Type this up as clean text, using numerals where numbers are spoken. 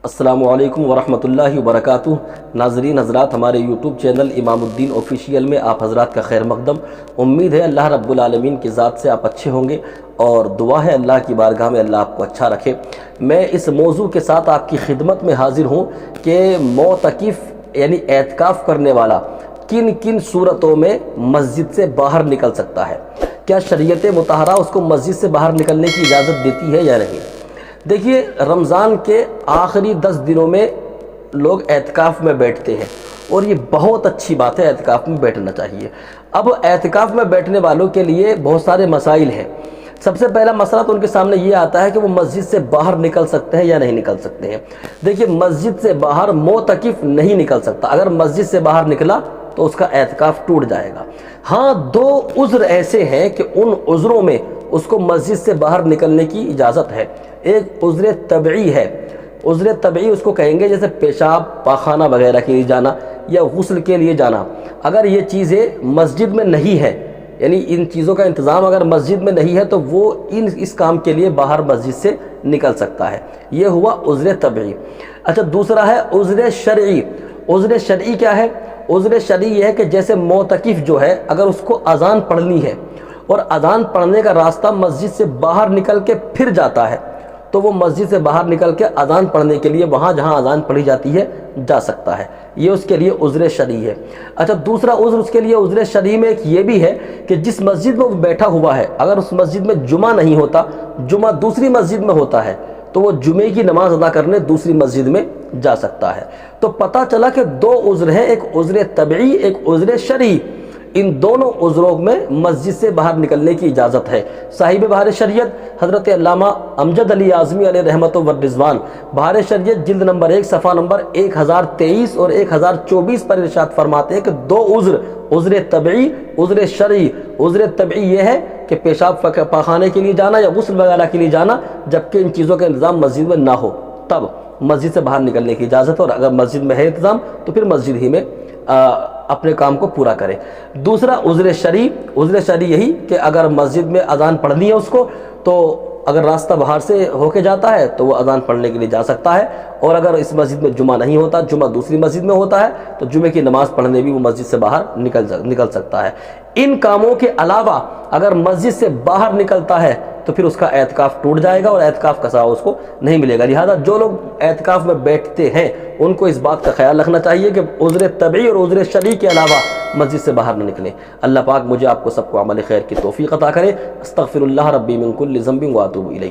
السلام علیکم ورحمۃ اللہ وبرکاتہ۔ ناظرین حضرات، ہمارے یوٹیوب چینل امام الدین آفیشیل میں آپ حضرات کا خیر مقدم۔ امید ہے اللہ رب العالمین کی ذات سے آپ اچھے ہوں گے، اور دعا ہے اللہ کی بارگاہ میں اللہ آپ کو اچھا رکھے۔ میں اس موضوع کے ساتھ آپ کی خدمت میں حاضر ہوں کہ معتکف یعنی اعتکاف کرنے والا کن کن صورتوں میں مسجد سے باہر نکل سکتا ہے۔ کیا شریعت مطہرہ اس کو مسجد سے باہر نکلنے کی اجازت دیتی ہے یا نہیں؟ دیکھیے، رمضان کے آخری 10 دنوں میں لوگ اعتکاف میں بیٹھتے ہیں، اور یہ بہت اچھی بات ہے، اعتکاف میں بیٹھنا چاہیے۔ اب اعتکاف میں بیٹھنے والوں کے لیے بہت سارے مسائل ہیں۔ سب سے پہلا مسئلہ تو ان کے سامنے یہ آتا ہے کہ وہ مسجد سے باہر نکل سکتے ہیں یا نہیں نکل سکتے ہیں۔ دیکھیے، مسجد سے باہر معتکف نہیں نکل سکتا۔ اگر مسجد سے باہر نکلا تو اس کا اعتکاف ٹوٹ جائے گا۔ ہاں، 2 عذر ایسے ہیں کہ ان عذروں میں اس کو مسجد سے باہر نکلنے کی اجازت ہے۔ ایک عذر طبعی ہے۔ عذر طبعی اس کو کہیں گے جیسے پیشاب پاخانہ وغیرہ کے لیے جانا یا غسل کے لیے جانا۔ اگر یہ چیزیں مسجد میں نہیں ہے، یعنی ان چیزوں کا انتظام اگر مسجد میں نہیں ہے، تو وہ اس کام کے لیے باہر مسجد سے نکل سکتا ہے۔ یہ ہوا عذر طبعی۔ اچھا، دوسرا ہے عذر شرعی۔ عذر شرعی کیا ہے؟ عذر شرعی یہ ہے کہ جیسے معتکف جو ہے، اگر اس کو اذان پڑھنی ہے اور اذان پڑھنے کا راستہ مسجد سے باہر نکل کے پھر جاتا ہے، تو وہ مسجد سے باہر نکل کے اذان پڑھنے کے لیے وہاں جہاں اذان پڑھی جاتی ہے جا سکتا ہے۔ یہ اس کے لیے عذر شرعی ہے۔ اچھا، دوسرا عذر اس کے لیے عذر شرعی میں ایک یہ بھی ہے کہ جس مسجد میں وہ بیٹھا ہوا ہے، اگر اس مسجد میں جمعہ نہیں ہوتا، جمعہ دوسری مسجد میں ہوتا ہے، تو وہ جمعے کی نماز ادا کرنے دوسری مسجد میں جا سکتا ہے۔ تو پتہ چلا کہ 2 عذر ہیں، ایک عذر طبعی، ایک عذر شرعی۔ ان دونوں عذروں میں مسجد سے باہر نکلنے کی اجازت ہے۔ صاحب بہار شریعت حضرت علامہ امجد علی اعظمی علیہ رحمت و رضوان، بہار شریعت جلد نمبر 1 صفحہ نمبر 1023 اور 1024 پر ارشاد فرماتے ہیں کہ 2 عذر، عذر طبعی، عذر شرعی۔ عذر طبعی یہ ہے کہ پیشاب پاخانے کے لیے جانا یا غسل وغیرہ کے لیے جانا، جبکہ ان چیزوں کا انتظام مسجد میں نہ ہو، تب مسجد سے باہر نکلنے کی اجازت ہے، اور اگر مسجد میں ہے انتظام تو پھر مسجد ہی میں اپنے کام کو پورا کرے۔ دوسرا عذر شرعی، عذر شرعی یہی کہ اگر مسجد میں اذان پڑھنی ہے اس کو، تو اگر راستہ باہر سے ہو کے جاتا ہے تو وہ اذان پڑھنے کے لیے جا سکتا ہے، اور اگر اس مسجد میں جمعہ نہیں ہوتا، جمعہ دوسری مسجد میں ہوتا ہے، تو جمعے کی نماز پڑھنے بھی وہ مسجد سے باہر نکل سکتا ہے۔ ان کاموں کے علاوہ اگر مسجد سے باہر نکلتا ہے تو پھر اس کا اعتکاف ٹوٹ جائے گا، اور اعتکاف کا ثواب اس کو نہیں ملے گا۔ لہذا جو لوگ اعتکاف میں بیٹھتے ہیں ان کو اس بات کا خیال رکھنا چاہیے کہ عذر طبعی اور عذر شرعی کے علاوہ مسجد سے باہر نہ نکلیں۔ اللہ پاک مجھے آپ کو سب کو عمل خیر کی توفیق عطا کرے۔ استغفر اللہ ربی من کل ذنب واتوب الیہ۔